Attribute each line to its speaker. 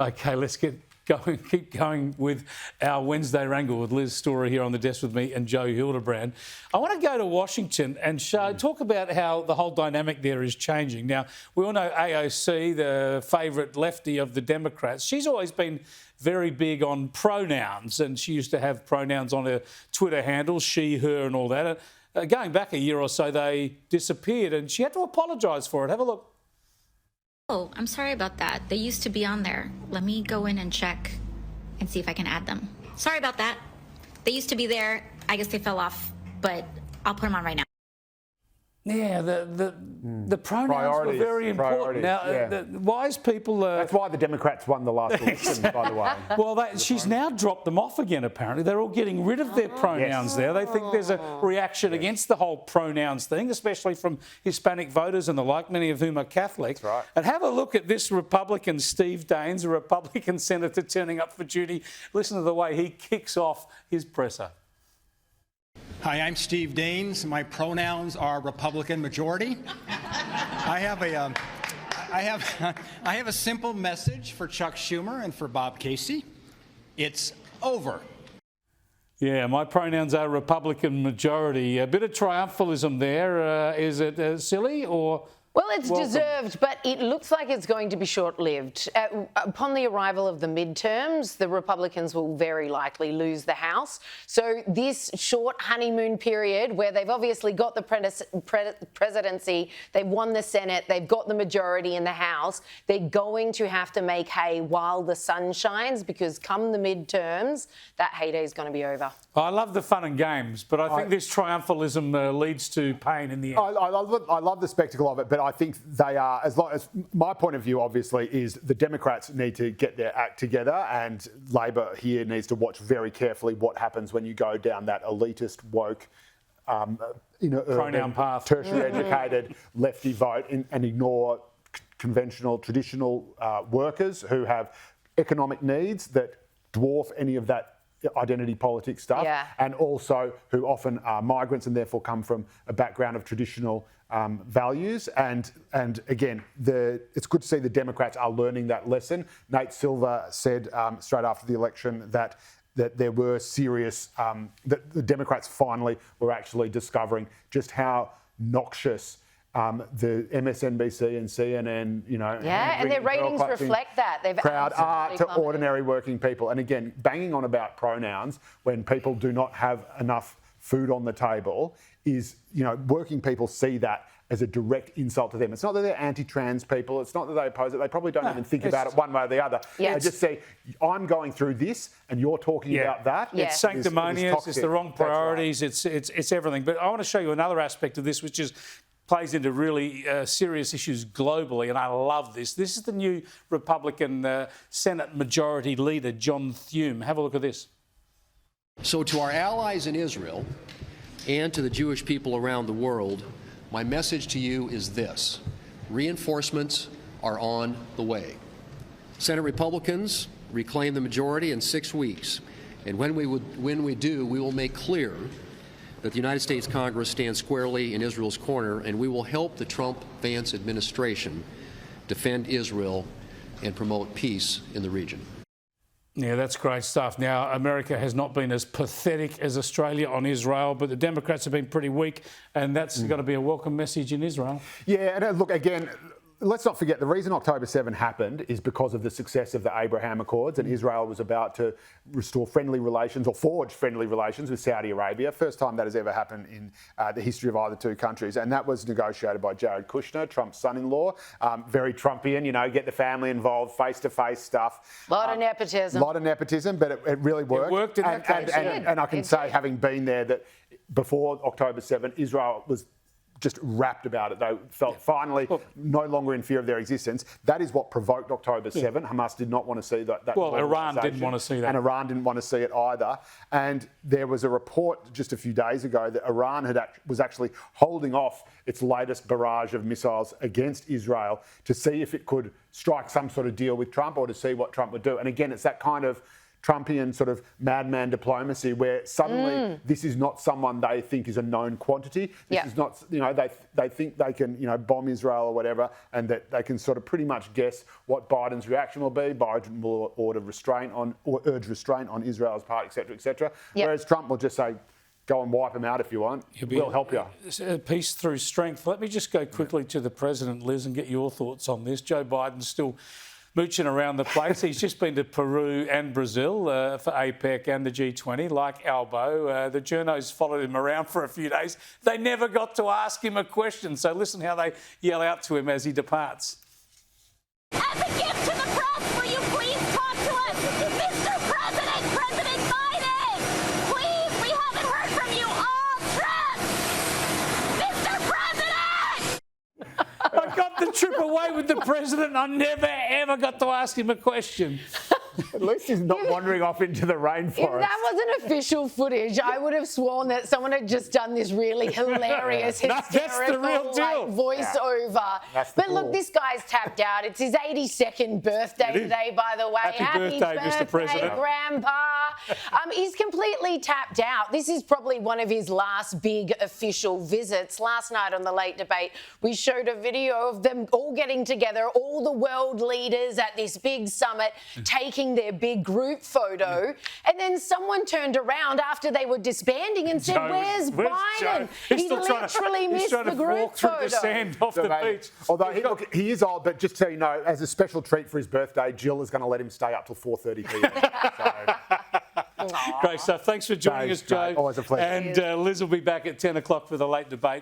Speaker 1: Okay, let's keep going with our Wednesday wrangle with Liz Storer here on the desk with me and Joe Hildebrand. I want to go to Washington and talk about how the whole dynamic there is changing. Now, we all know AOC, the favourite lefty of the Democrats. She's always been very big on pronouns, and she used to have pronouns on her Twitter handles, she, her and all that. Going back a year or so, they disappeared and she had to apologise for it. Have a look.
Speaker 2: Oh, I'm sorry about that. They used to be on there. Let me go in and check and see if I can add them. Sorry about that. They used to be there. I guess they fell off, but I'll put them on right now.
Speaker 1: Yeah, the pronouns were very important. Now, the wise people...
Speaker 3: That's why the Democrats won the last election, by the way.
Speaker 1: Well, she's now dropped them off again, apparently. They're all getting rid of their pronouns there. They think there's a reaction against the whole pronouns thing, especially from Hispanic voters and the like, many of whom are Catholic.
Speaker 3: That's right.
Speaker 1: And have a look at this Republican, Steve Daines, a Republican senator turning up for duty. Listen to the way he kicks off his presser.
Speaker 4: Hi, I'm Steve Daines. My pronouns are Republican majority. I have a simple message for Chuck Schumer and for Bob Casey. It's over.
Speaker 1: Yeah, my pronouns are Republican majority. A bit of triumphalism there. Is it silly or...
Speaker 5: Well, it's deserved, but it looks like it's going to be short-lived. Upon the arrival of the midterms, the Republicans will very likely lose the House. So this short honeymoon period, where they've obviously got the presidency, they've won the Senate, they've got the majority in the House, they're going to have to make hay while the sun shines, because come the midterms, that heyday is going to be over.
Speaker 1: I love the fun and games, but I think this triumphalism leads to pain in the end.
Speaker 3: I love the spectacle of it, but I think they are, as my point of view, obviously, is the Democrats need to get their act together, and Labor here needs to watch very carefully what happens when you go down that elitist, woke,
Speaker 1: pronoun path,
Speaker 3: tertiary educated lefty vote and ignore conventional, traditional workers who have economic needs that dwarf any of that identity politics stuff, and also who often are migrants and therefore come from a background of traditional values. And again, it's good to see the Democrats are learning that lesson. Nate Silver said straight after the election that there were serious, that the Democrats finally were actually discovering just how noxious the MSNBC and CNN,
Speaker 5: and their ratings reflect that. They've
Speaker 3: crowd are to
Speaker 5: plummeted.
Speaker 3: ordinary working people. And again, banging on about pronouns when people do not have enough food on the table is, working people see that as a direct insult to them. It's not that they're anti-trans people. It's not that they oppose it. They probably don't even think about it one way or the other.
Speaker 5: Yeah.
Speaker 3: They just say, I'm going through this and you're talking about that.
Speaker 1: It's sanctimonious. It's the wrong priorities. Right. It's everything. But I want to show you another aspect of this, which is plays into really serious issues globally, and I love this. This is the new Republican Senate Majority Leader, John Thune. Have a look at this.
Speaker 6: So to our allies in Israel and to the Jewish people around the world, my message to you is this: reinforcements are on the way. Senate Republicans reclaim the majority in 6 weeks, and when we do, we will make clear that the United States Congress stands squarely in Israel's corner, and we will help the Trump-Vance administration defend Israel and promote peace in the region.
Speaker 1: Yeah, that's great stuff. Now, America has not been as pathetic as Australia on Israel, but the Democrats have been pretty weak, and that's got to be a welcome message in Israel.
Speaker 3: Yeah, and look, again, let's not forget the reason October 7 happened is because of the success of the Abraham Accords, and Israel was about to restore friendly relations or forge friendly relations with Saudi Arabia. First time that has ever happened in the history of either two countries, and that was negotiated by Jared Kushner, Trump's son-in-law. Very Trumpian, get the family involved, face-to-face stuff.
Speaker 5: A lot of nepotism.
Speaker 3: A lot of nepotism, but it really worked.
Speaker 1: It worked in that case.
Speaker 3: And I can say, having been there, that before October 7, Israel was just rapt about it. They felt finally no longer in fear of their existence. That is what provoked October 7. Hamas did not want to see that.
Speaker 1: Well, Iran didn't want to see that.
Speaker 3: And Iran didn't want to see it either. And there was a report just a few days ago that Iran was actually holding off its latest barrage of missiles against Israel to see if it could strike some sort of deal with Trump or to see what Trump would do. And again, it's that kind of Trumpian sort of madman diplomacy, where suddenly this is not someone they think is a known quantity. This is not, they think they can, bomb Israel or whatever, and that they can sort of pretty much guess what Biden's reaction will be. Biden will urge restraint on Israel's part, etc., etc. Whereas Trump will just say, go and wipe them out if you want. We'll help you.
Speaker 1: Peace through strength. Let me just go quickly to the president, Liz, and get your thoughts on this. Joe Biden's still mooching around the place. He's just been to Peru and Brazil for APEC and the G20, like Albo. The journos followed him around for a few days. They never got to ask him a question. So listen how they yell out to him as he departs.
Speaker 7: As a gift to the press, will you please talk to us? Mr. President, President Biden, please, we haven't heard from you all trip. Mr. President!
Speaker 1: I got the trip away with the president. I never, ever got to ask him a question.
Speaker 3: At least he's not wandering off into the rainforest.
Speaker 5: If that wasn't official footage, I would have sworn that someone had just done this really hilarious, hysterical voiceover. But look, this guy's tapped out. It's his 82nd birthday today, by the way.
Speaker 1: Happy birthday, Mr. President.
Speaker 5: Grandpa. He's completely tapped out. This is probably one of his last big official visits. Last night on the Late Debate, we showed a video of them all getting together, all the world leaders at this big summit, taking their big group photo, and then someone turned around after they were disbanding and said, "Where's Biden?" He literally missed the group photo.
Speaker 1: Through the sand off the beach.
Speaker 3: Although he is old, but just so you know, as a special treat for his birthday, Jill is going to let him stay up till 4:30 p.m.
Speaker 1: Great stuff. Thanks for joining us, Joe.
Speaker 3: Always a pleasure.
Speaker 1: And Liz will be back at 10 o'clock for the Late Debate.